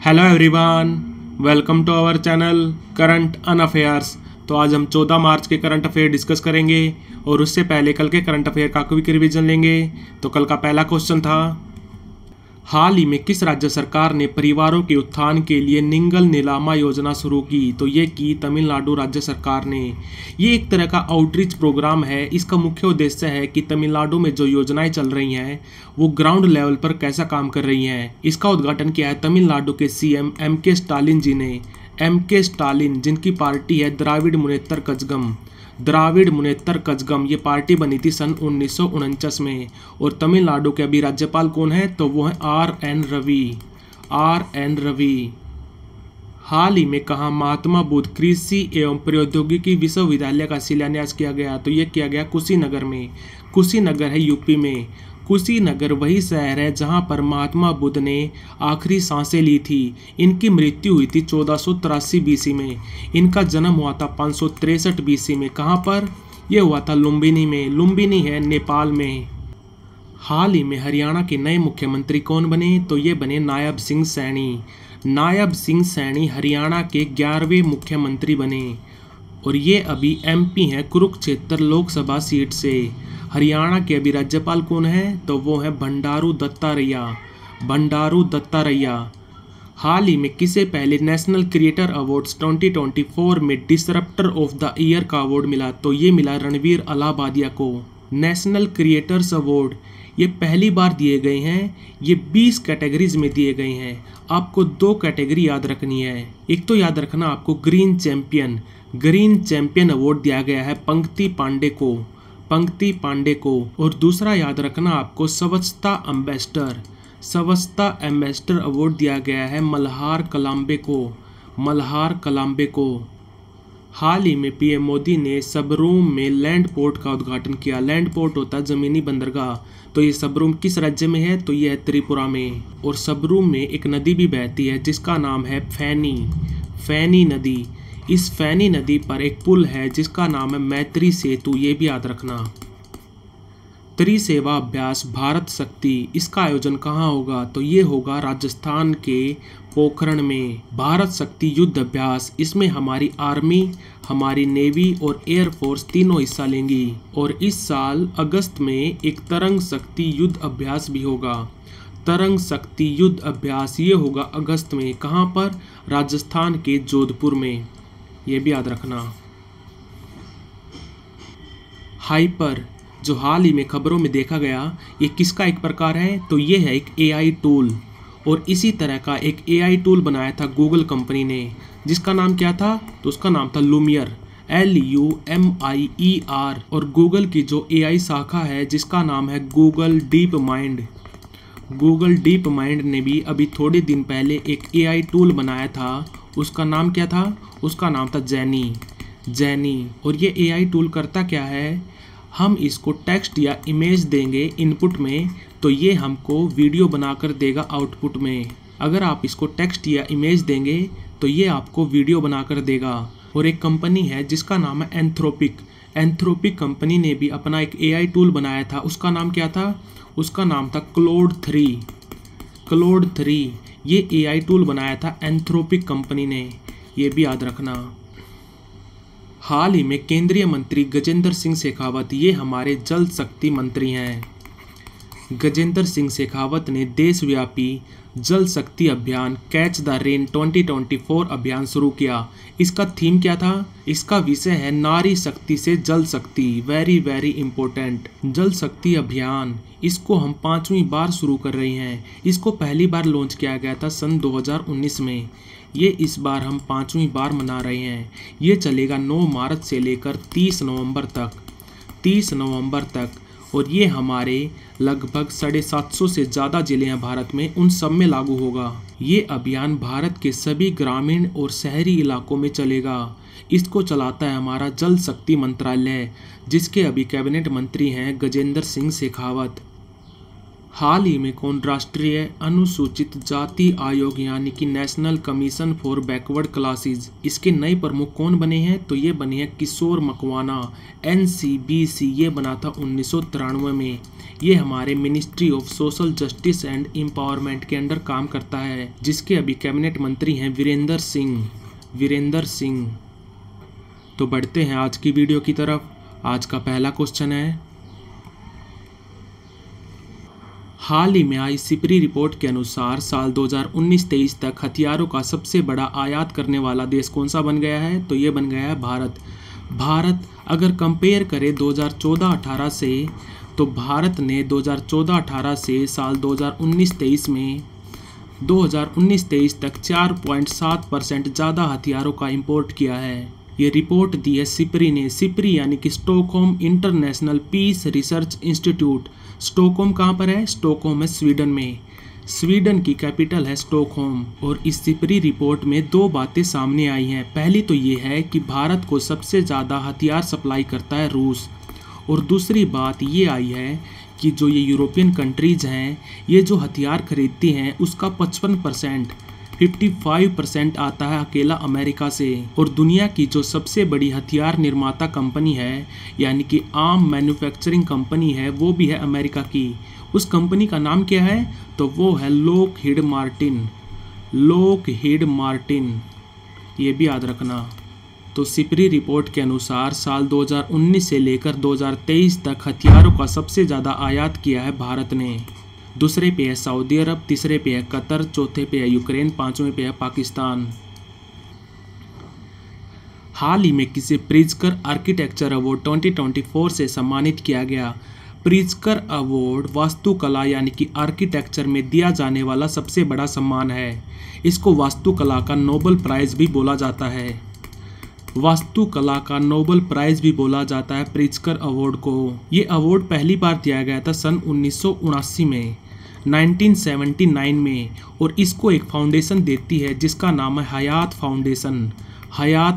Hello everyone, welcome to our channel current and affairs. तो आज हम 14 मार्च के करंट अफेयर डिस्कस करेंगे और उससे पहले कल के करंट अफेयर का क्विक रिवीजन लेंगे। तो कल का पहला क्वेश्चन था, हाल ही में किस राज्य सरकार ने परिवारों के उत्थान के लिए निंगल नीलामा योजना शुरू की? तो ये की तमिलनाडु राज्य सरकार ने। ये एक तरह का आउटरीच प्रोग्राम है। इसका मुख्य उद्देश्य है कि तमिलनाडु में जो योजनाएं चल रही हैं वो ग्राउंड लेवल पर कैसा काम कर रही हैं। इसका उद्घाटन किया है तमिलनाडु के सीएम एम.के. स्टालिन जी ने। एम.के. स्टालिन जिनकी पार्टी है द्राविड़ मुनेत्र कजगम, ये पार्टी बनी थी सन 1949 में। और तमिलनाडु के अभी राज्यपाल कौन है? तो वो है आर.एन. रवि। हाल ही में कहा महात्मा बुद्ध कृषि एवं प्रौद्योगिकी विश्वविद्यालय का शिलान्यास किया गया? तो ये किया गया कुशीनगर में। कुशीनगर है यूपी में। कुशीनगर वही शहर है जहां पर महात्मा बुद्ध ने आखिरी सांसें ली थी। इनकी मृत्यु हुई थी 1483 बीसी में। इनका जन्म हुआ था 563 बीसी में। कहां पर? यह हुआ था लुम्बिनी में। लुम्बिनी है नेपाल में। हाल ही में हरियाणा के नए मुख्यमंत्री कौन बने? तो ये बने नायब सिंह सैनी हरियाणा के 11वें मुख्यमंत्री बने। और ये अभी एमपी हैं कुरुक्षेत्र लोकसभा सीट से। हरियाणा के अभी राज्यपाल कौन है? तो वो है बंडारू दत्तात्रेय। हाल ही में किसे पहले नेशनल क्रिएटर अवार्ड्स 2024 में डिसरप्टर ऑफ द ईयर का अवार्ड मिला? तो ये मिला रणवीर अलाहाबादिया को। नेशनल क्रिएटर्स अवार्ड ये पहली बार दिए गए हैं। ये 20 कैटेगरीज में दिए गए हैं। आपको 2 कैटेगरी याद रखनी है। एक तो याद रखना आपको ग्रीन चैंपियन अवार्ड दिया गया है पंक्ति पांडे को। और दूसरा याद रखना आपको स्वच्छता एम्बेसडर अवार्ड दिया गया है मल्हार कलाम्बे को। हाल ही में पीएम मोदी ने सबरूम में लैंड पोर्ट का उद्घाटन किया। लैंड पोर्ट होता है जमीनी बंदरगाह। तो ये सबरूम किस राज्य में है? तो ये है त्रिपुरा में। और सबरूम में एक नदी भी बहती है जिसका नाम है फैनी नदी। इस फैनी नदी पर एक पुल है जिसका नाम है मैत्री सेतु। ये भी याद रखना। त्रिसेवा अभ्यास भारत शक्ति, इसका आयोजन कहाँ होगा? तो ये होगा राजस्थान के पोखरण में। भारत शक्ति युद्ध अभ्यास, इसमें हमारी आर्मी, हमारी नेवी और एयरफोर्स तीनों हिस्सा लेंगी। और इस साल अगस्त में एक तरंग शक्ति युद्ध अभ्यास भी होगा। तरंग शक्ति युद्ध अभ्यास ये होगा अगस्त में। कहाँ पर? राजस्थान के जोधपुर में। ये भी याद रखना। हाइपर जो हाल ही में खबरों में देखा गया, ये किसका एक प्रकार है? तो ये है एक एआई टूल। और इसी तरह का एक एआई टूल बनाया था गूगल कंपनी ने, जिसका नाम क्या था? तो उसका नाम था लुमियर, LUMIER। और गूगल की जो एआई शाखा है जिसका नाम है गूगल डीप माइंड ने भी अभी थोड़े दिन पहले एक एआई टूल बनाया था। उसका नाम क्या था? उसका नाम था जैनी। और ये एआई टूल करता क्या है? हम इसको टेक्स्ट या इमेज देंगे इनपुट में, तो ये हमको वीडियो बनाकर देगा आउटपुट में। अगर आप इसको टेक्स्ट या इमेज देंगे तो ये आपको वीडियो बनाकर देगा। और एक कंपनी है जिसका नाम है एंथ्रोपिक कंपनी ने भी अपना एक एआई टूल बनाया था। उसका नाम क्या था? उसका नाम था क्लोड 3। ये एआई टूल बनाया था एंथ्रोपिक कंपनी ने। ये भी याद रखना। हाल ही में केंद्रीय मंत्री गजेंद्र सिंह शेखावत, ये हमारे जल शक्ति मंत्री हैं। गजेंद्र सिंह शेखावत ने देशव्यापी जल शक्ति अभियान कैच द रेन 2024 अभियान शुरू किया। इसका थीम क्या था? इसका विषय है नारी शक्ति से जल शक्ति। Very important. जल शक्ति अभियान, इसको हम 5वीं बार शुरू कर रहे हैं। इसको पहली बार लॉन्च किया गया था सन 2019 में। ये इस बार हम 5वीं बार मना रहे हैं। ये चलेगा 9 मार्च से लेकर 30 नवंबर तक। और ये हमारे लगभग 750 से ज़्यादा जिले हैं भारत में, उन सब में लागू होगा। ये अभियान भारत के सभी ग्रामीण और शहरी इलाकों में चलेगा। इसको चलाता है हमारा जल शक्ति मंत्रालय, जिसके अभी कैबिनेट मंत्री हैं गजेंद्र सिंह शेखावत। हाल ही में कौन राष्ट्रीय अनुसूचित जाति आयोग यानी कि national commission for backward classes, इसके नए प्रमुख कौन बने हैं? तो ये बने हैं किशोर मकवाना। NCBC ये बना था 1993 में। ये हमारे ministry of social justice and empowerment के अंडर काम करता है, जिसके अभी कैबिनेट मंत्री हैं वीरेंद्र सिंह। तो बढ़ते हैं आज की वीडियो की तरफ। आज का पहला क्वेश्चन है, हाल ही में आई सिपरी रिपोर्ट के अनुसार साल 2019-23 तक हथियारों का सबसे बड़ा आयात करने वाला देश कौन सा बन गया है? तो ये बन गया है भारत अगर कंपेयर करें 2014-18 से, तो भारत ने 2014-18 से साल 2019-23 में 2019-23 तक 4.7% ज़्यादा हथियारों का इंपोर्ट किया है। ये रिपोर्ट दी है सिपरी ने। सिपरी यानी कि Stockholm international peace research institute. Stockholm कहाँ पर है? स्टॉकहोम है स्वीडन में। स्वीडन की कैपिटल है स्टॉकहोम। और इस सिपरी रिपोर्ट में दो बातें सामने आई हैं। पहली तो ये है कि भारत को सबसे ज़्यादा हथियार सप्लाई करता है रूस, और दूसरी बात ये आई है कि जो ये यूरोपियन कंट्रीज़ हैं, ये जो हथियार खरीदती हैं उसका 55% आता है अकेला अमेरिका से। और दुनिया की जो सबसे बड़ी हथियार निर्माता कंपनी है यानी कि आर्म मैन्युफैक्चरिंग कंपनी है, वो भी है अमेरिका की। उस कंपनी का नाम क्या है? तो वो है लॉकहीड मार्टिन। ये भी याद रखना। तो सिपरी रिपोर्ट के अनुसार साल 2019 से लेकर 2023 तक हथियारों का सबसे ज़्यादा आयात किया है भारत ने। दूसरे पे है सऊदी अरब, तीसरे पे है कतर, चौथे पे है यूक्रेन, पांचवें पे है पाकिस्तान। हाल ही में किसे प्रिज़कर आर्किटेक्चर अवार्ड 2024 से सम्मानित किया गया? प्रिज़कर अवार्ड वास्तुकला यानी कि आर्किटेक्चर में दिया जाने वाला सबसे बड़ा सम्मान है। इसको वास्तुकला का नोबेल प्राइज़ भी बोला जाता है। प्रिज़कर अवार्ड को। ये अवार्ड पहली बार दिया गया था सन 1979 में, 1979 में, और इसको एक फाउंडेशन देती है जिसका नाम है हयात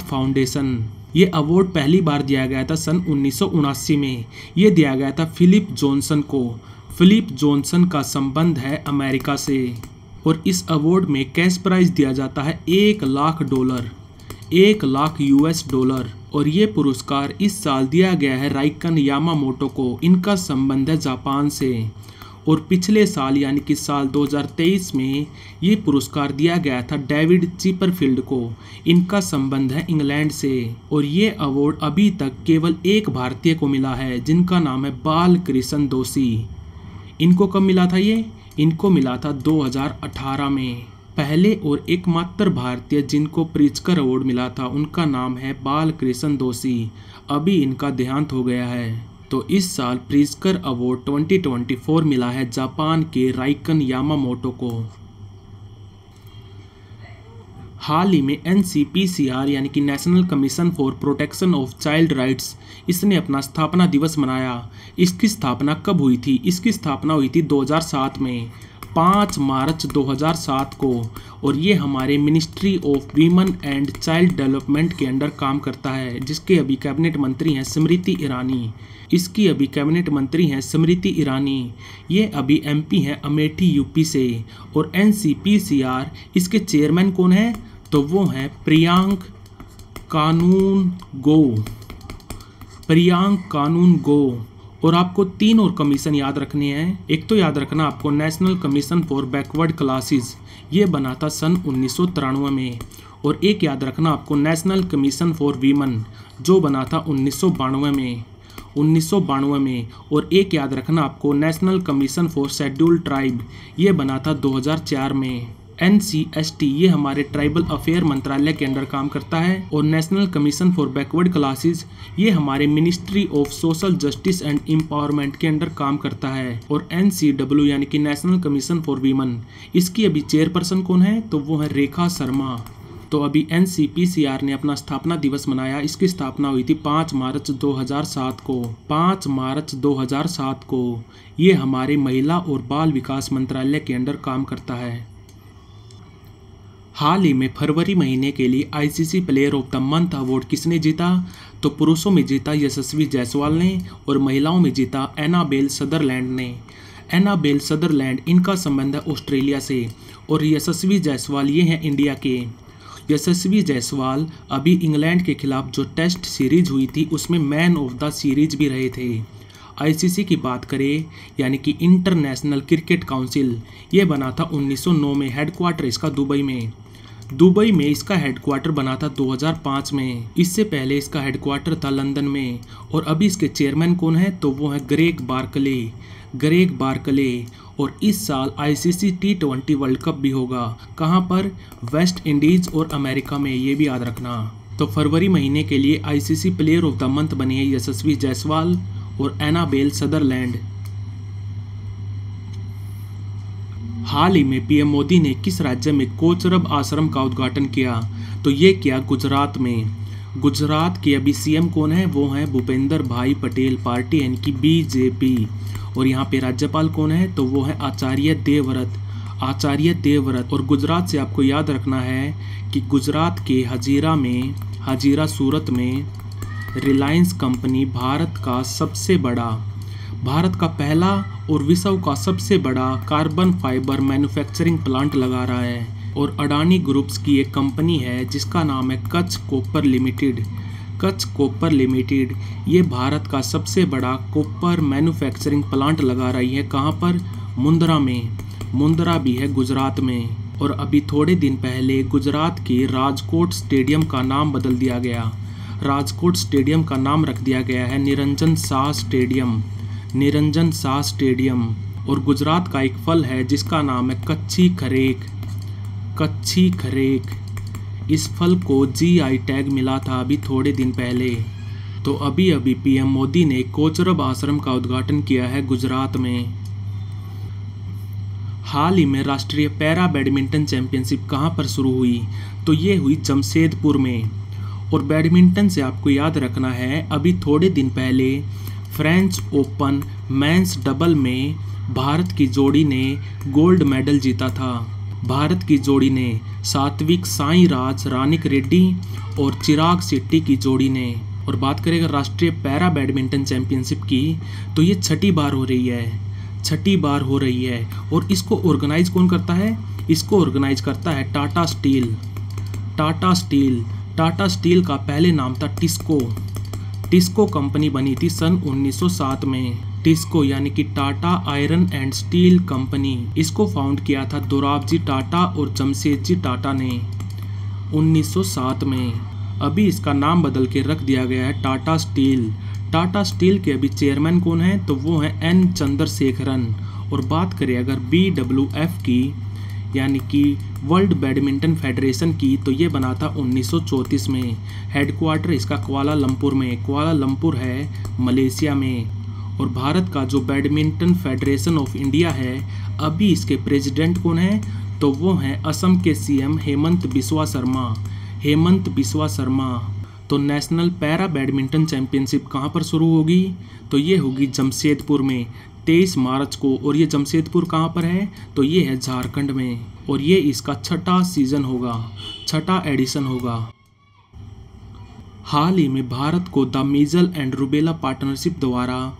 फाउंडेशन। ये अवार्ड पहली बार दिया गया था सन 1979 में। ये दिया गया था फिलिप जॉनसन को। फिलिप जॉनसन का संबंध है अमेरिका से। और इस अवार्ड में कैश प्राइज दिया जाता है $1 लाख $1 और ये पुरस्कार इस साल दिया गया है राइकन यामामोटो को। इनका संबंध है जापान से। और पिछले साल यानी कि साल 2023 में ये पुरस्कार दिया गया था डेविड चिपरफील्ड को। इनका संबंध है इंग्लैंड से। और ये अवार्ड अभी तक केवल एक भारतीय को मिला है, जिनका नाम है बालकृष्ण दोषी। इनको कब मिला था ये? इनको मिला था 2018 में। पहले और एकमात्र भारतीय जिनको प्रिज़कर अवार्ड मिला था उनका नाम है बालकृष्ण दोषी। अभी इनका देहांत हो गया है। तो इस साल प्रिज़कर अवार्ड 2024 मिला है जापान के राइकन यामामोटो को। हाल ही में NCPCR यानी कि national commission for protection of child rights, इसने अपना स्थापना दिवस मनाया। इसकी स्थापना कब हुई थी? इसकी स्थापना हुई थी 2007 में, 5 मार्च 2007 को। और ये हमारे ministry of women and child development के अंडर काम करता है, जिसके अभी कैबिनेट मंत्री हैं स्मृति ईरानी। ये अभी MP हैं अमेठी UP से। और NCPCR इसके चेयरमैन कौन है? तो वो हैं प्रियांक कानून गो। और आपको 3 और कमीशन याद रखने हैं। एक तो याद रखना आपको national commission for backward classes, ये बना था सन 1993 में। और एक याद रखना आपको नेशनल कमीशन फॉर वीमेन, जो बना था 1992 में। और एक याद रखना आपको national commission for scheduled tribe, ये बना था 2004 में। NCST ये हमारे ट्राइबल अफेयर मंत्रालय के अंडर काम करता है। और national commission for backward classes ये हमारे ministry of social justice and empowerment के अंडर काम करता है। और NCW यानी कि नेशनल कमीशन फॉर वीमेन, इसकी अभी चेयरपर्सन कौन है? तो वो है रेखा शर्मा। तो अभी NCPCR ने अपना स्थापना दिवस मनाया। इसकी स्थापना हुई थी 5 मार्च 2007 को। ये हमारे महिला और बाल विकास मंत्रालय के अंडर काम करता है। हाल ही में फरवरी महीने के लिए ICC player of the month award किसने जीता? तो पुरुषों में जीता यशस्वी जायसवाल ने और महिलाओं में जीता एनाबेल सदरलैंड ने। एनाबेल सदरलैंड, इनका संबंध है ऑस्ट्रेलिया से। और यशस्वी जायसवाल, ये हैं इंडिया के। यशस्वी जायसवाल अभी इंग्लैंड के खिलाफ जो टेस्ट सीरीज हुई थी उसमें मैन ऑफ द सीरीज भी रहे थे। आईसीसी की बात करें यानी कि इंटरनेशनल क्रिकेट काउंसिल, ये बना था 1909 में। हेडक्वार्टर इसका दुबई में इसका हेडक्वार्टर बना था 2005 में। इससे पहले इसका हेडक्वार्टर था लंदन में। और अभी इसके चेयरमैन कौन है, तो वो है ग्रेग बार्कले। और इस साल आईसीसी T20 वर्ल्ड कप भी होगा। कहाँ पर, वेस्ट इंडीज और अमेरिका में, ये भी याद रखना। तो फरवरी महीने के लिए ICC player of the month बने हैं यशस्वी जायसवाल और एनाबेल सदरलैंड। हाल ही में पीएम मोदी ने किस राज्य में कोचरब आश्रम का उद्घाटन किया, तो ये किया गुजरात में। गुजरात के अभी सीएम कौन है, वो है भूपेंद्र भाई पटेल, पार्टी यानी कि बीजेपी। और यहाँ पे राज्यपाल कौन है, तो वो है आचार्य देवव्रत। और गुजरात से आपको याद रखना है कि गुजरात के हजीरा सूरत में रिलायंस कंपनी भारत का पहला और विश्व का सबसे बड़ा कार्बन फाइबर मैन्युफैक्चरिंग प्लांट लगा रहा है। और अडानी ग्रुप्स की एक कंपनी है जिसका नाम है कच्छ कॉपर लिमिटेड। ये भारत का सबसे बड़ा कॉपर मैन्युफैक्चरिंग प्लांट लगा रही है। कहाँ पर, मुंद्रा में। मुंद्रा भी है गुजरात में। और अभी थोड़े दिन पहले गुजरात के राजकोट स्टेडियम का नाम बदल दिया गया। राजकोट स्टेडियम का नाम रख दिया गया है निरंजन शाह स्टेडियम। और गुजरात का एक फल है जिसका नाम है कच्ची खरेक। इस फल को GI टैग मिला था अभी थोड़े दिन पहले। तो अभी पीएम मोदी ने कोचरब आश्रम का उद्घाटन किया है गुजरात में। हाल ही में राष्ट्रीय पैरा बैडमिंटन चैंपियनशिप कहाँ पर शुरू हुई, तो ये हुई जमशेदपुर में। और बैडमिंटन से आपको याद रखना है, अभी थोड़े दिन पहले फ्रेंच ओपन मेंस डबल में भारत की जोड़ी ने गोल्ड मेडल जीता था। भारत की जोड़ी ने सात्विक साईराज रानिक रेड्डी और चिराग शेट्टी की जोड़ी ने। और बात करें अगर राष्ट्रीय पैरा बैडमिंटन चैंपियनशिप की, तो ये छठी बार हो रही है। और इसको ऑर्गेनाइज कौन करता है, इसको ऑर्गेनाइज करता है टाटा स्टील का पहले नाम था टिस्को कंपनी बनी थी सन 1907 में। टिस्को यानी कि Tata iron and steel company, इसको फाउंड किया था दोराबजी टाटा और जमशेदजी टाटा ने 1907 में। अभी इसका नाम बदल के रख दिया गया है टाटा स्टील के अभी चेयरमैन कौन है, तो वो है N चंद्रशेखरन। और बात करें अगर BWF की यानी कि वर्ल्ड बैडमिंटन फेडरेशन की, तो ये बना था 1934 में। हेडक्वार्टर इसका कुआलालंपुर है मलेशिया में। और भारत का जो बैडमिंटन फेडरेशन ऑफ इंडिया है, अभी इसके प्रेसिडेंट कौन है, तो वो हैं असम के CM हेमंत बिस्वा शर्मा। तो नेशनल पैरा बैडमिंटन चैंपियनशिप कहाँ पर शुरू होगी, तो ये होगी जमशेदपुर में 23 मार्च को। और ये जमशेदपुर कहाँ पर है, तो ये है झारखंड में। और ये इसका छठा एडिशन होगा। हाल ही में भारत को द मीजल एंड रूबेला पार्टनरशिप द्वारा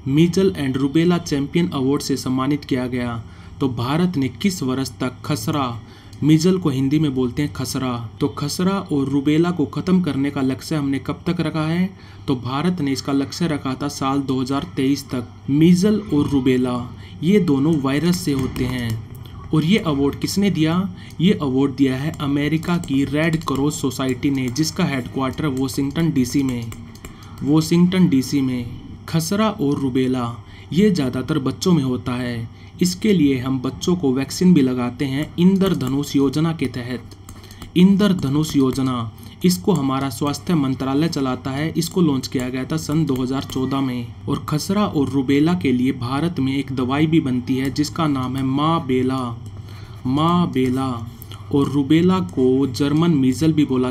मीजल एंड रूबेला चैंपियन अवार्ड से सम्मानित किया गया। तो भारत ने किस वर्ष तक खसरा, मीजल को हिंदी में बोलते हैं खसरा, तो खसरा और रूबेला को ख़त्म करने का लक्ष्य हमने कब तक रखा है, तो भारत ने इसका लक्ष्य रखा था साल 2023 तक। मीजल और रूबेला ये दोनों वायरस से होते हैं। और ये अवार्ड किसने दिया, ये अवार्ड दिया है अमेरिका की रेड क्रॉस सोसाइटी ने, जिसका हेडक्वार्टर वॉशिंगटन डीसी में। खसरा और रूबेला ये ज़्यादातर बच्चों में होता है। इसके लिए हम बच्चों को वैक्सीन भी लगाते हैं इंद्रधनुष योजना के तहत। इंद्रधनुष योजना, इसको हमारा स्वास्थ्य मंत्रालय चलाता है। इसको लॉन्च किया गया था सन 2014 में। और खसरा और रूबेला के लिए भारत में एक दवाई भी बनती है जिसका नाम है माँ बेला। और रूबेला को जर्मन मीजल भी बोला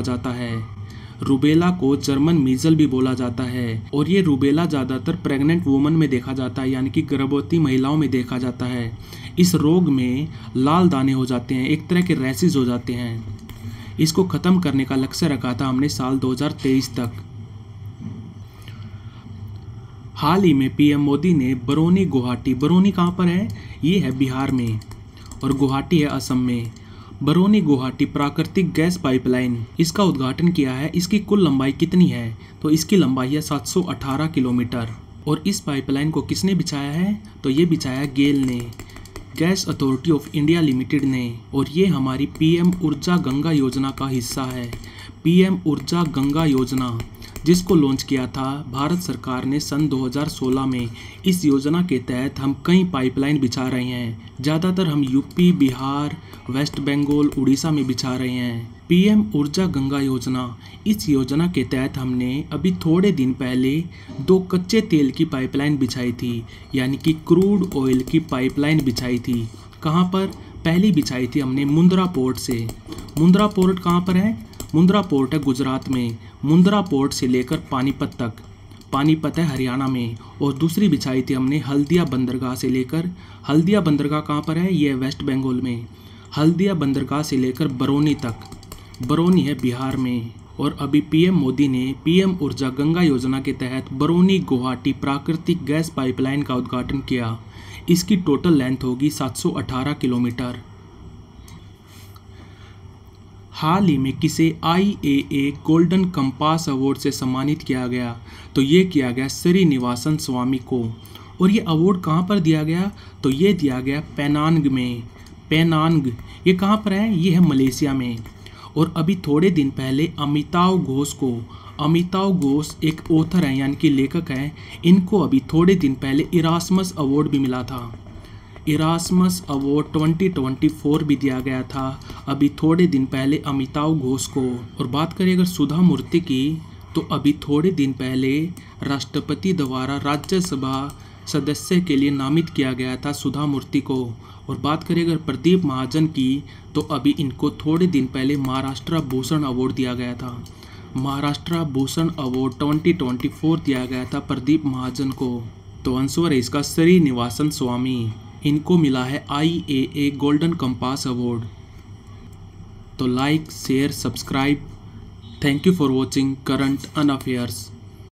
जाता है। और ये रूबेला ज़्यादातर प्रेग्नेंट वुमन में देखा जाता है, यानी कि गर्भवती महिलाओं में देखा जाता है। इस रोग में लाल दाने हो जाते हैं, एक तरह के रैशेज हो जाते हैं। इसको ख़त्म करने का लक्ष्य रखा था हमने साल 2023 तक। हाल ही में पीएम मोदी ने बरौनी गुवाहाटी, बरौनी कहाँ पर है? ये है बिहार में, और गुवाहाटी है असम में। बरौनी गुवाहाटी प्राकृतिक गैस पाइपलाइन, इसका उद्घाटन किया है। इसकी कुल लंबाई कितनी है? तो इसकी लंबाई है 718 किलोमीटर। और इस पाइपलाइन को किसने बिछाया है? तो ये बिछाया गेल ने, gas authority of India limited ने। और ये हमारी पीएम ऊर्जा गंगा योजना का हिस्सा है। पीएम ऊर्जा गंगा योजना, जिसको लॉन्च किया था भारत सरकार ने सन 2016 में। इस योजना के तहत हम कई पाइपलाइन बिछा रहे हैं। ज़्यादातर हम यूपी, बिहार, वेस्ट बंगाल, उड़ीसा में बिछा रहे हैं। पीएम ऊर्जा गंगा योजना, इस योजना के तहत हमने अभी थोड़े दिन पहले 2 कच्चे तेल की पाइपलाइन बिछाई थी, यानी कि क्रूड ऑयल की पाइपलाइन बिछाई थी। कहाँ पर? पहली बिछाई थी हमने मुंद्रा पोर्ट से। मुंद्रा पोर्ट कहाँ पर है? मुंद्रा पोर्ट है गुजरात में। मुंद्रा पोर्ट से लेकर पानीपत तक, पानीपत है हरियाणा में। और दूसरी बिछाई थी हमने हल्दिया बंदरगाह से लेकर, हल्दिया बंदरगाह कहाँ पर है? ये वेस्ट बंगाल में। हल्दिया बंदरगाह से लेकर बरौनी तक, बरौनी है बिहार में। और अभी पीएम मोदी ने पीएम ऊर्जा गंगा योजना के तहत बरौनी गुवाहाटी प्राकृतिक गैस पाइपलाइन का उद्घाटन किया। इसकी टोटल लेंथ होगी 718 किलोमीटर। हाल ही में किसे IAA गोल्डन कंपास अवार्ड से सम्मानित किया गया? तो ये किया गया श्रीनिवासन स्वामी को। और ये अवार्ड कहाँ पर दिया गया? तो ये दिया गया पेनांग में। पेनांग ये कहाँ पर है? ये है मलेशिया में। और अभी थोड़े दिन पहले अमिताव घोष को, अमिताव घोष एक ऑथर हैं यानी कि लेखक हैं, इनको अभी थोड़े दिन पहले इरास्मस अवार्ड भी मिला था। इरास्मस अवार्ड 2024 भी दिया गया था अभी थोड़े दिन पहले अमिताव घोष को। और बात करें अगर सुधा मूर्ति की, तो अभी थोड़े दिन पहले राष्ट्रपति द्वारा राज्यसभा सदस्य के लिए नामित किया गया था सुधा मूर्ति को। और बात करें अगर प्रदीप महाजन की, तो अभी इनको थोड़े दिन पहले महाराष्ट्र भूषण अवार्ड दिया गया था। महाराष्ट्र भूषण अवार्ड 2024 दिया गया था प्रदीप महाजन को। तो आंसर है इसका श्रीनिवासन स्वामी। इनको मिला है IAA गोल्डन कंपास अवार्ड। तो like, share, subscribe. Thank you for watching current and affairs.